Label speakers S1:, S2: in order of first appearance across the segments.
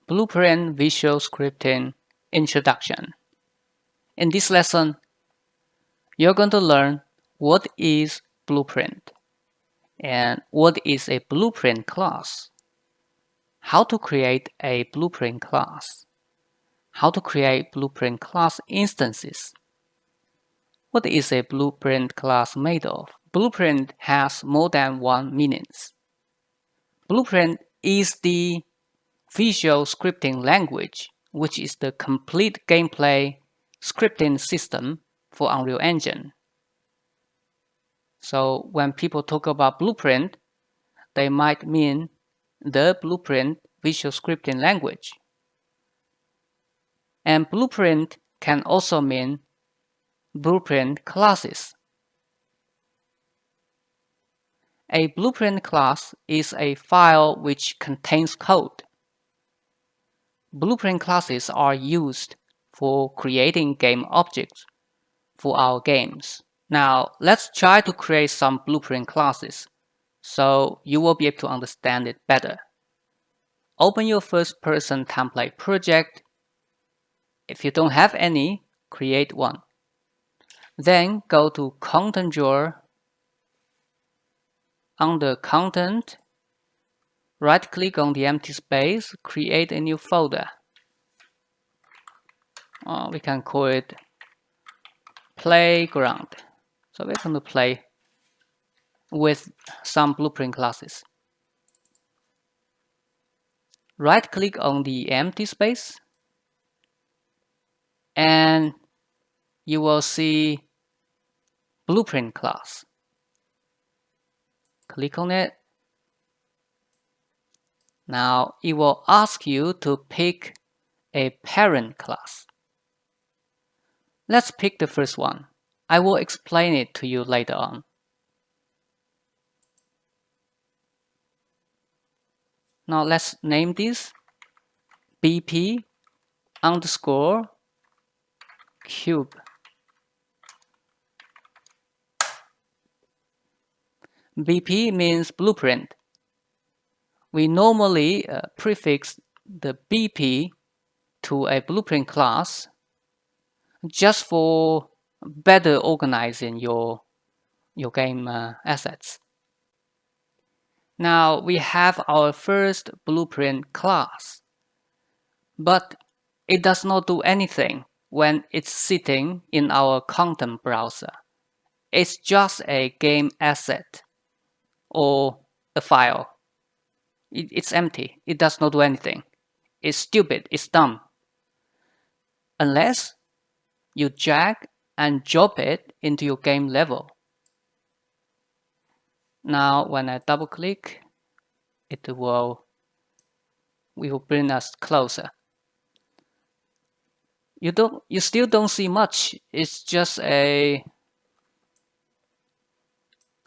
S1: Blueprint Visual Scripting Introduction. In this lesson, you're going to learn what is Blueprint and what is a Blueprint class, how to create a Blueprint class, how to create Blueprint class instances. What is a Blueprint class made of? Blueprint has more than one meanings. Blueprint is the visual scripting language, which is the complete gameplay scripting system for Unreal Engine. So when people talk about Blueprint, they might mean the Blueprint visual scripting language. And Blueprint can also mean Blueprint classes. A Blueprint class is a file which contains code. Blueprint classes are used for creating game objects for our games. Now, let's try to create some Blueprint classes so you will be able to understand it better. Open your first-person template project. If you don't have any, create one. Then go to Content Drawer. Under Content, right-click on the empty space, create a new folder. We can call it Playground. So we're going to play with some Blueprint classes. Right-click on the empty space, and you will see Blueprint class. Click on it. Now it will ask you to pick a parent class. Let's pick the first one. I will explain it to you later on. Now let's name this BP underscore cube. BP means blueprint. We normally prefix the BP to a blueprint class just for better organizing your game assets. Now we have our first blueprint class, but it does not do anything when it's sitting in our content browser. It's just a game asset or a file. It's empty. It does not do anything. It's stupid. It's dumb. Unless you drag and drop it into your game level. Now when I double click, it will bring us closer. You still don't see much. It's just an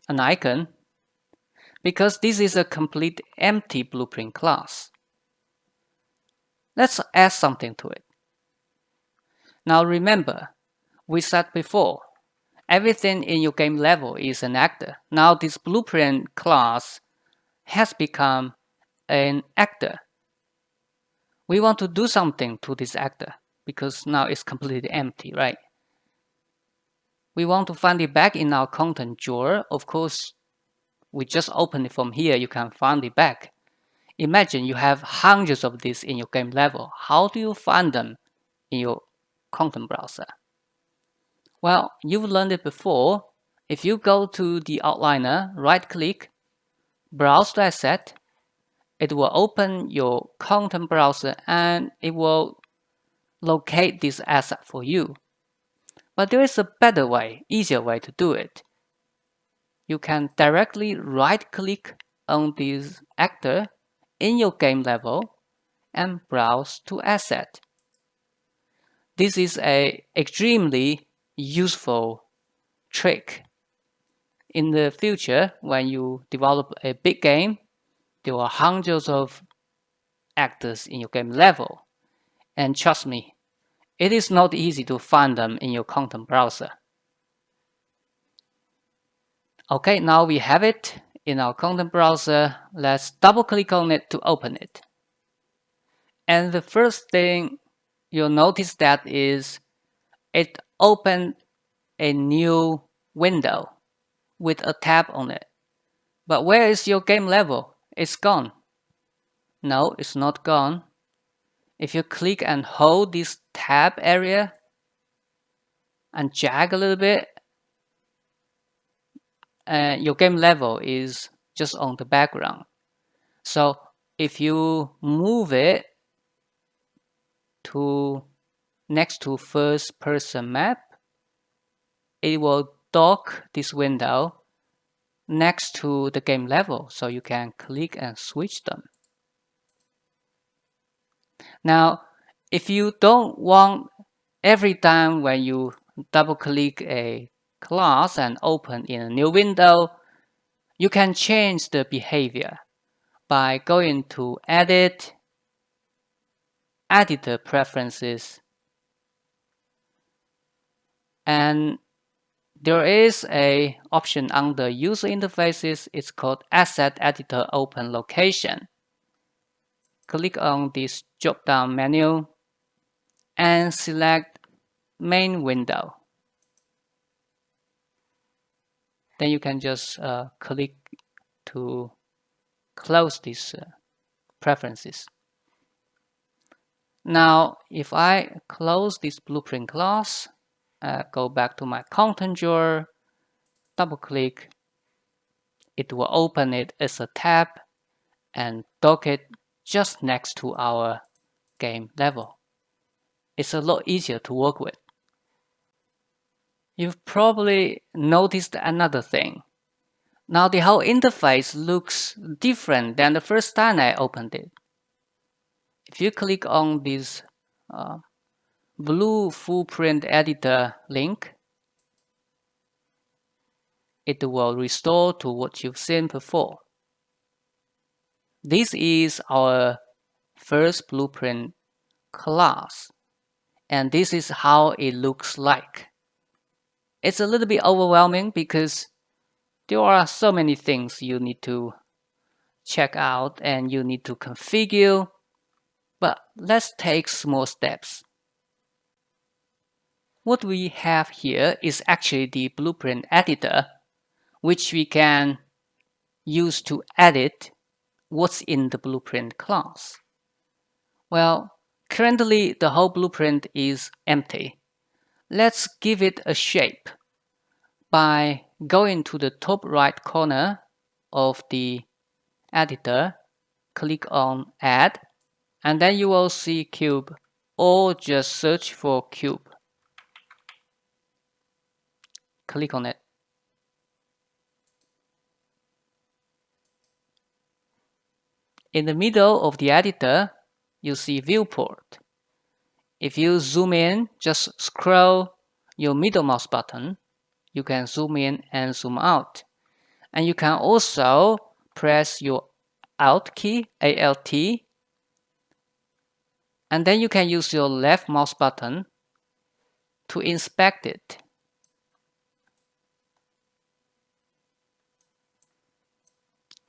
S1: icon, because this is a complete empty blueprint class. Let's add something to it. Now remember, we said before, everything in your game level is an actor. Now this blueprint class has become an actor. We want to do something to this actor because now it's completely empty, right? We want to find it back in our content drawer. Of course, we just open it from here. You can find it back. Imagine you have hundreds of these in your game level. How do you find them in your content browser? Well, you've learned it before. If you go to the outliner, right-click, browse the asset, it will open your content browser and it will locate this asset for you. But there is a better way, easier way to do it. You can directly right-click on this actor in your game level and browse to asset. This is an extremely useful trick. In the future, when you develop a big game, there are hundreds of actors in your game level. And trust me, it is not easy to find them in your content browser. Okay, now we have it in our content browser. Let's double click on it to open it. And the first thing you'll notice that is it opened a new window with a tab on it. But where is your game level? It's gone. No, it's not gone. If you click and hold this tab area and drag a little bit, your game level is just on the background. So if you move it to next to first person map, it will dock this window next to the game level, so you can click and switch them. Now, if you don't want every time when you double click a class and open in a new window, you can change the behavior by going to Edit, Editor Preferences, and there is an option under User Interfaces. It's called Asset Editor Open Location. Click on this drop-down menu and select Main Window. Then you can just click to close these preferences. Now, if I close this blueprint class, go back to my content drawer, double click, it will open it as a tab and dock it just next to our game level. It's a lot easier to work with. You've probably noticed another thing. Now the whole interface looks different than the first time I opened it. If you click on this blue footprint editor link, it will restore to what you've seen before. This is our first blueprint class, and this is how it looks like. It's a little bit overwhelming because there are so many things you need to check out and you need to configure, but let's take small steps. What we have here is actually the blueprint editor, which we can use to edit what's in the blueprint class. Well, currently the whole blueprint is empty. Let's give it a shape by going to the top right corner of the editor, click on Add, and then you will see Cube, or just search for Cube. Click on it. In the middle of the editor, you see Viewport. If you zoom in, just scroll your middle mouse button. You can zoom in and zoom out. And you can also press your Alt key, Alt, and then you can use your left mouse button to inspect it.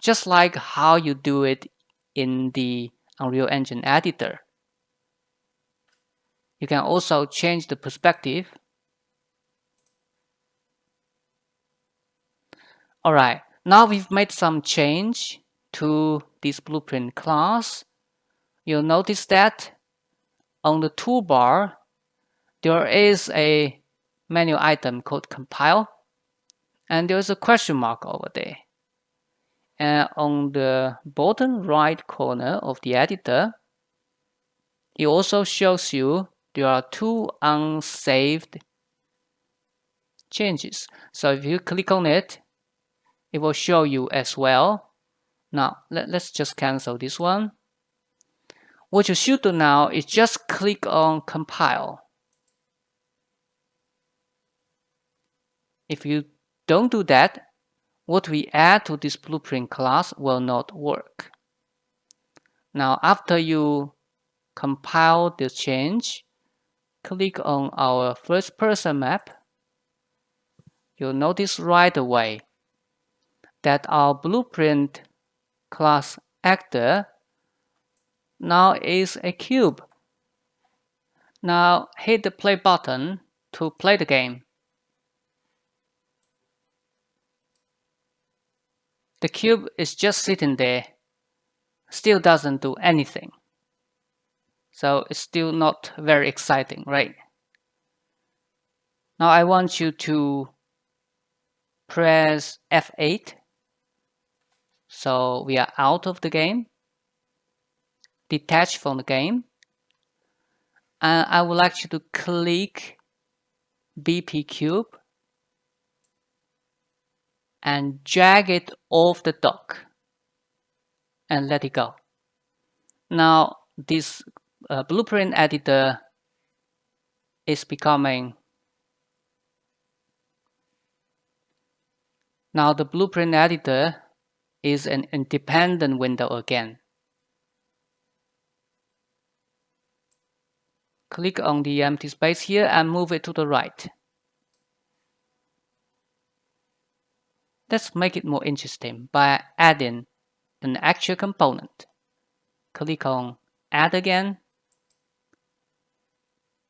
S1: Just like how you do it in the Unreal Engine editor. You can also change the perspective. Alright, now we've made some change to this blueprint class. You'll notice that on the toolbar, there is a menu item called Compile, and there's a question mark over there. And on the bottom right corner of the editor, it also shows you there are two unsaved changes. So if you click on it, it will show you as well. Now, let's just cancel this one. What you should do now is just click on Compile. If you don't do that, what we add to this blueprint class will not work. Now, after you compile the change, click on our first person map. You'll notice right away that our blueprint class actor Now is a cube. Now hit the play button to play the game. The cube is just sitting there, still doesn't do anything. So it's still not very exciting, right? Now I want you to press F8. So we are out of the game, detach from the game. And I would like you to click BP cube and drag it off the dock and let it go. Now this blueprint editor is becoming. Now the blueprint editor is an independent window again. Click on the empty space here and move it to the right. Let's make it more interesting by adding an actual component. Click on Add again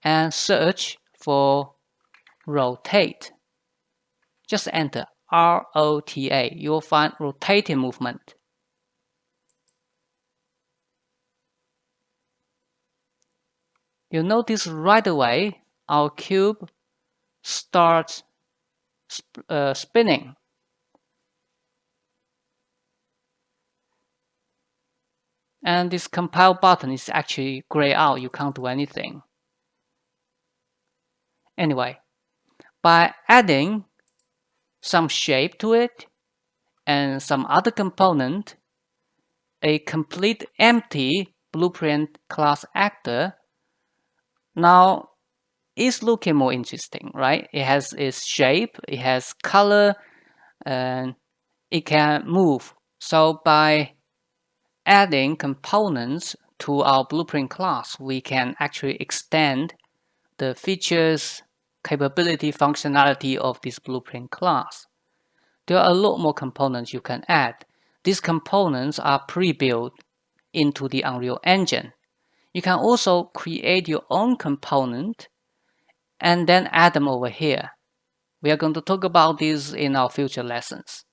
S1: and search for Rotate. Just enter ROTA. You will find rotating movement. You'll notice right away our cube starts spinning. And this compile button is actually grayed out. You can't do anything. Anyway, by adding some shape to it and some other component, a complete empty blueprint class actor now is looking more interesting, right? It has its shape, it has color, and it can move. So by adding components to our blueprint class, we can actually extend the features, capability, functionality of this blueprint class. There are a lot more components you can add. These components are pre-built into the Unreal Engine. You can also create your own component and then add them over here. We are going to talk about this in our future lessons.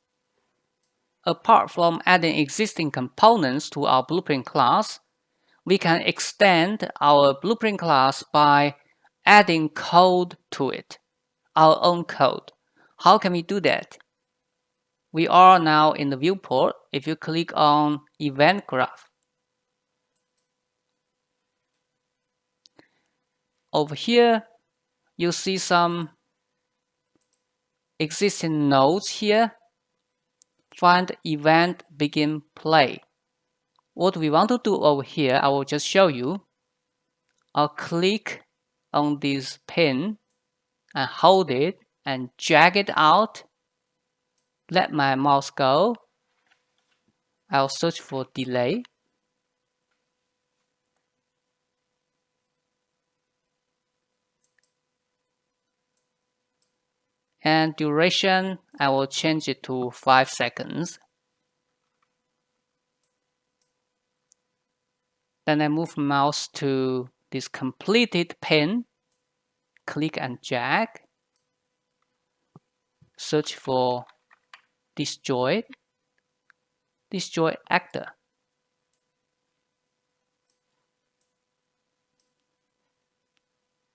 S1: Apart from adding existing components to our blueprint class, we can extend our blueprint class by adding code to it, our own code. How can we do that? We are now in the viewport. If you click on Event Graph, over here, you see some existing nodes here. Find Event Begin Play. What we want to do over here, I will just show you. I'll click on this pin and hold it and drag it out. Let my mouse go. I'll search for delay. And duration, I will change it to 5 seconds. Then I move mouse to this completed pin. Click and drag. Search for disjoint actor.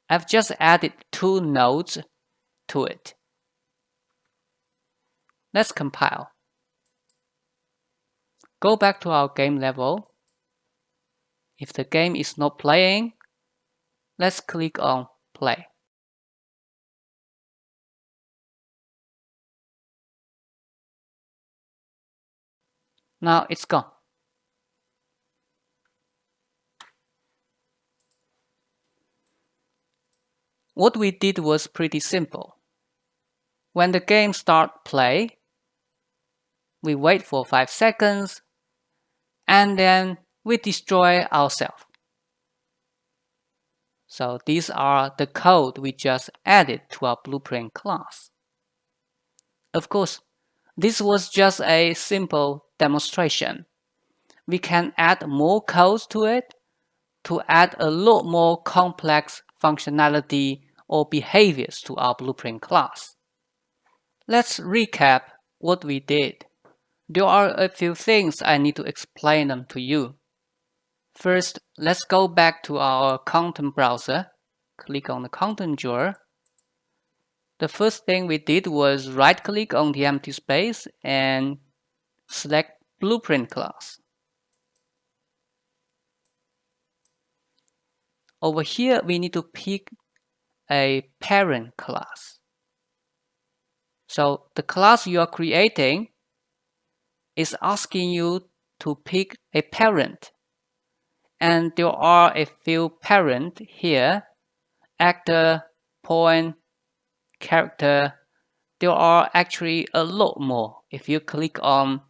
S1: I've just added 2 nodes to it. Let's compile. Go back to our game level. If the game is not playing, let's click on play. Now it's gone. What we did was pretty simple. When the game starts play, we wait for 5 seconds, and then we destroy ourselves. So these are the code we just added to our blueprint class. Of course, this was just a simple demonstration. we can add more codes to it to add a lot more complex functionality or behaviors to our blueprint class. Let's recap what we did. There are a few things I need to explain them to you. First, let's go back to our content browser. Click on the content drawer. The first thing we did was right-click on the empty space and select Blueprint class. Over here, we need to pick a parent class. So the class you are creating is asking you to pick a parent. And there are a few parents here: actor, point, character. There are actually a lot more. If you click on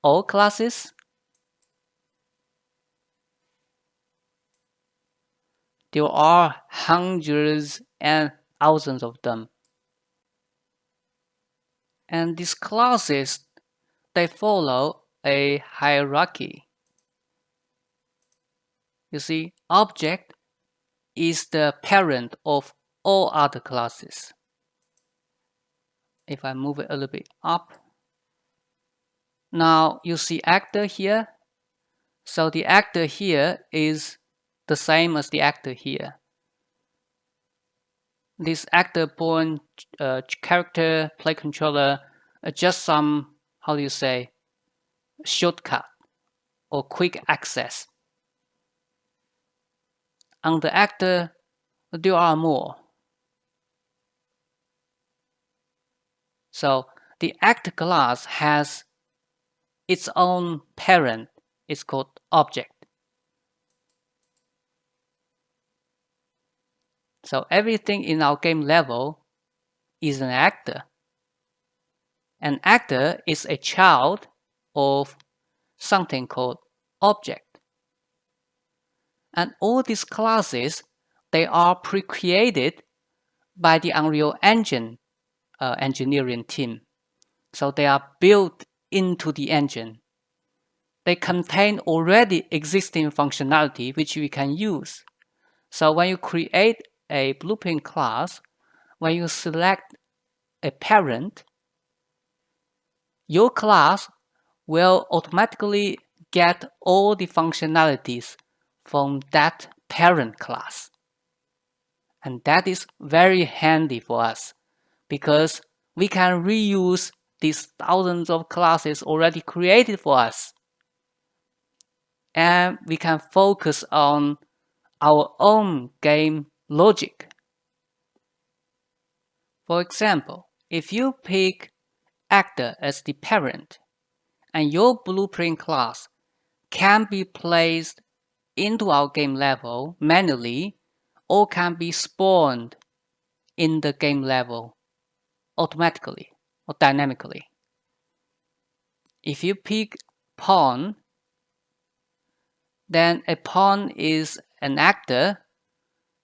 S1: all classes, there are hundreds and thousands of them. And these classes, they follow a hierarchy. You see, object is the parent of all other classes. If I move it a little bit up, now you see actor here. So the actor here is the same as the actor here. This actor point character play controller just some, how do you say, shortcut or quick access. On the actor, there are more. So the actor class has its own parent. It's called object. So everything in our game level is an actor. An actor is a child of something called object. And all these classes, they are pre-created by the Unreal Engine engineering team. So they are built into the engine. They contain already existing functionality which we can use. So when you create a blueprint class, when you select a parent, your class will automatically get all the functionalities from that parent class. And that is very handy for us because we can reuse these thousands of classes already created for us. And we can focus on our own game logic. For example, if you pick actor as the parent, and your blueprint class can be placed into our game level manually or can be spawned in the game level automatically or dynamically. If you pick pawn, then a pawn is an actor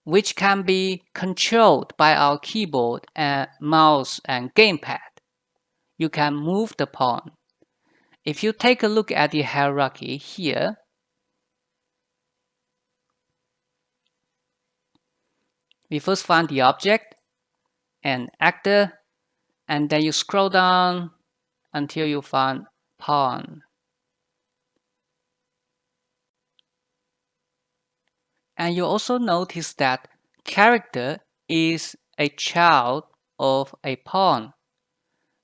S1: which can be controlled by our keyboard and mouse and gamepad. You can move the pawn. If you take a look at the hierarchy here, we first find the object and actor, and then you scroll down until you find pawn. And you also notice that character is a child of a pawn.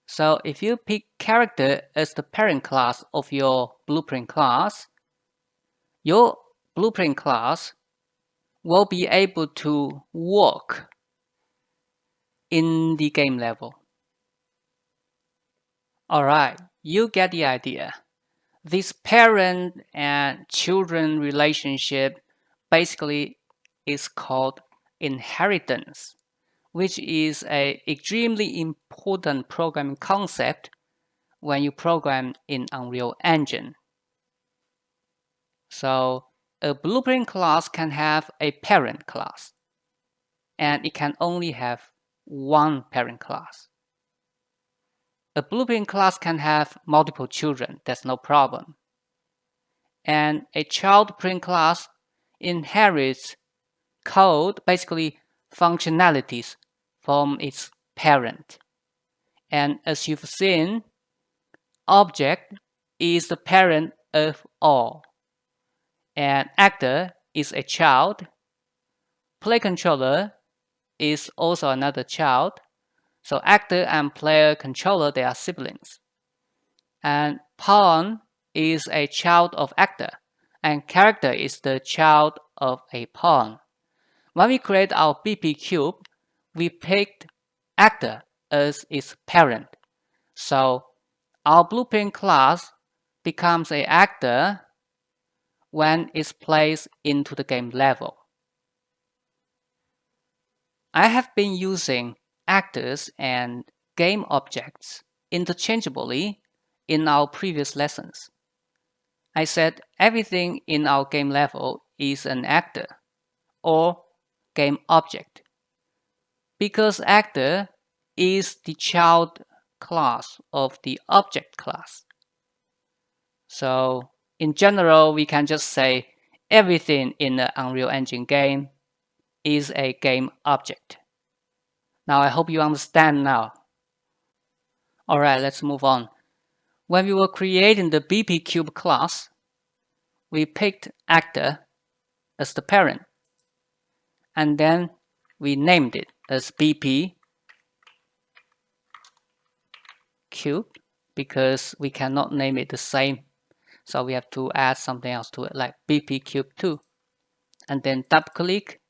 S1: So if you pick character as the parent class of your blueprint class, your blueprint class will be able to work in the game level. Alright, you get the idea. This parent and children relationship basically is called inheritance, which is an extremely important programming concept when you program in Unreal Engine. So a blueprint class can have a parent class, and it can only have one parent class. A blueprint class can have multiple children, that's no problem. and a child print class inherits code, basically functionalities, from its parent. And as you've seen, object is the parent of all, and actor is a child. Play controller is also another child. So actor and player controller, they are siblings. And pawn is a child of actor, and character is the child of a pawn. When we create our BP cube, we picked actor as its parent. So our blueprint class becomes an actor when it's placed into the game level. I have been using actors and game objects interchangeably in our previous lessons. I said everything in our game level is an actor or game object because actor is the child class of the object class. So in general, we can just say everything in the Unreal Engine game is a game object. Now I hope you understand now. Alright, let's move on. When we were creating the BP Cube class, we picked actor as the parent, and then we named it as BP Cube because we cannot name it the same. So we have to add something else to it, like BP Cube 2. And then double click.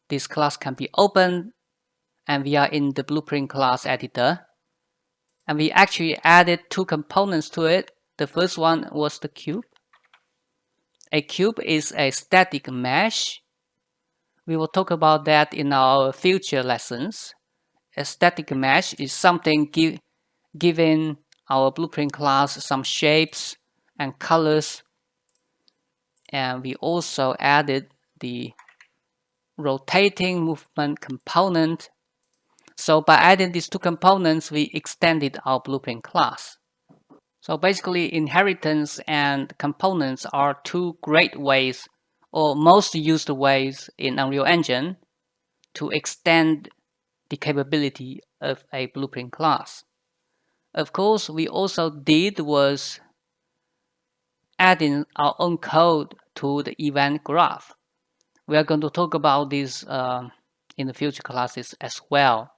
S1: This class can be opened, and we are in the blueprint class editor. And we actually added two components to it. The first one was the cube. A cube is a static mesh. We will talk about that in our future lessons. A static mesh is something giving our blueprint class some shapes and colors. And we also added the rotating movement component. So by adding these two components, we extended our blueprint class. So basically, inheritance and components are two great ways, or most used ways in Unreal Engine to extend the capability of a blueprint class. Of course, we also did was adding our own code to the event graph. We are going to talk about this in the future classes as well.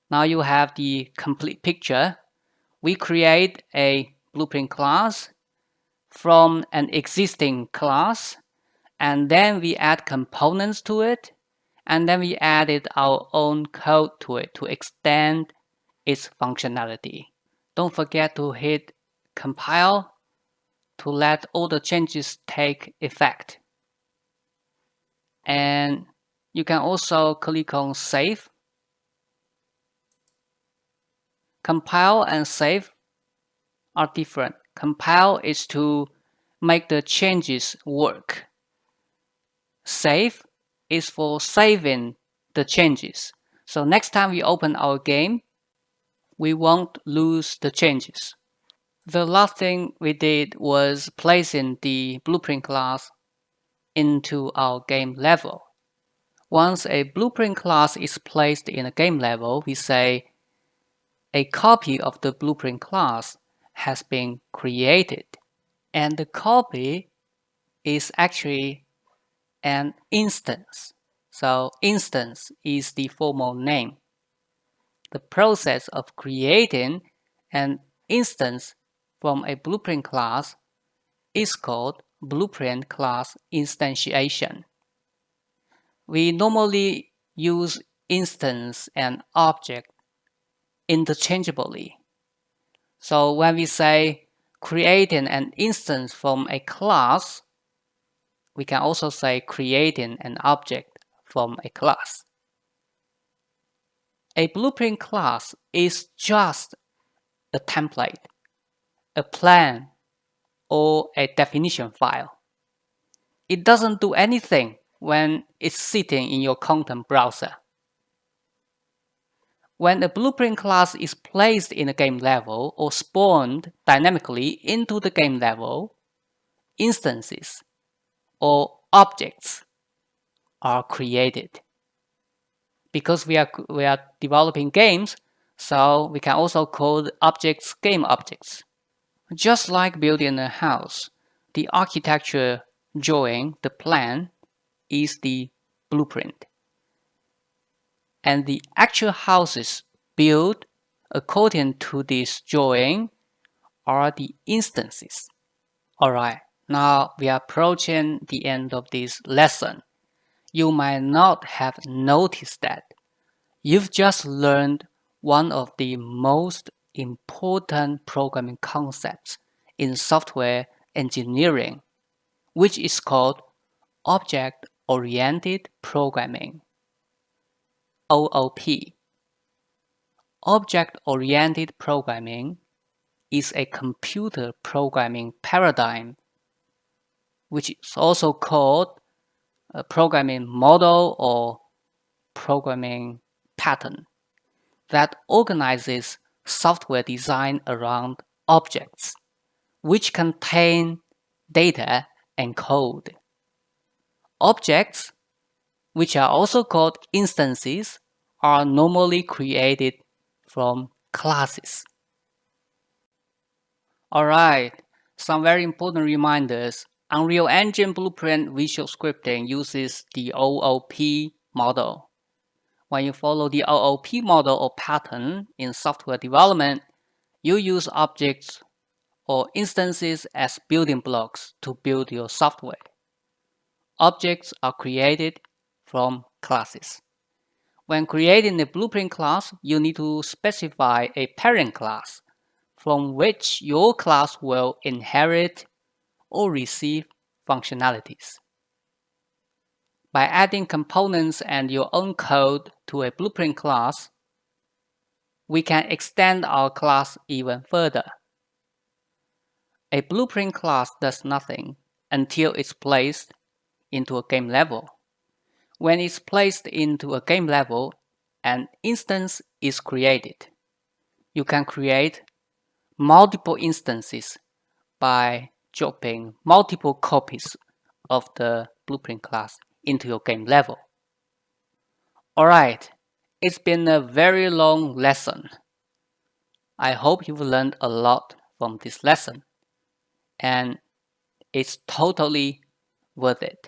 S1: Now you have the complete picture. We create a blueprint class from an existing class, and then we add components to it, and then we added our own code to it to extend its functionality. Don't forget to hit compile to let all the changes take effect. And you can also click on save. Compile and save are different. Compile is to make the changes work. Save is for saving the changes. So next time we open our game, we won't lose the changes. The last thing we did was placing the blueprint class into our game level. Once a blueprint class is placed in a game level, we say a copy of the blueprint class has been created. And the copy is actually an instance. So instance is the formal name. The process of creating an instance from a blueprint class is called blueprint class instantiation. We normally use instance and object interchangeably. So when we say creating an instance from a class, we can also say creating an object from a class. A blueprint class is just a template, a plan, or a definition file. It doesn't do anything when it's sitting in your content browser. When a blueprint class is placed in a game level or spawned dynamically into the game level, instances or objects are created. Because we are developing games, so we can also call objects game objects. Just like building a house, the architecture drawing, the plan, is the blueprint. And the actual houses built according to this drawing are the instances. Alright, now we are approaching the end of this lesson. You might not have noticed that you've just learned one of the most important programming concepts in software engineering, which is called Object-Oriented Programming, OOP. Object-Oriented Programming is a computer programming paradigm, which is also called a programming model or programming pattern, that organizes software design around objects, which contain data and code. Objects, which are also called instances, are normally created from classes. Alright, some very important reminders. Unreal Engine Blueprint Visual Scripting uses the OOP model. When you follow the OOP model or pattern in software development, you use objects or instances as building blocks to build your software. Objects are created from classes. When creating a blueprint class, you need to specify a parent class from which your class will inherit or receive functionalities. By adding components and your own code to a blueprint class, we can extend our class even further. A blueprint class does nothing until it's placed into a game level. When it's placed into a game level, an instance is created. You can create multiple instances by dropping multiple copies of the blueprint class into your game level. Alright, it's been a very long lesson. I hope you've learned a lot from this lesson, and it's totally worth it.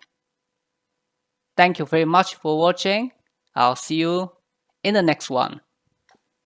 S1: Thank you very much for watching. I'll see you in the next one.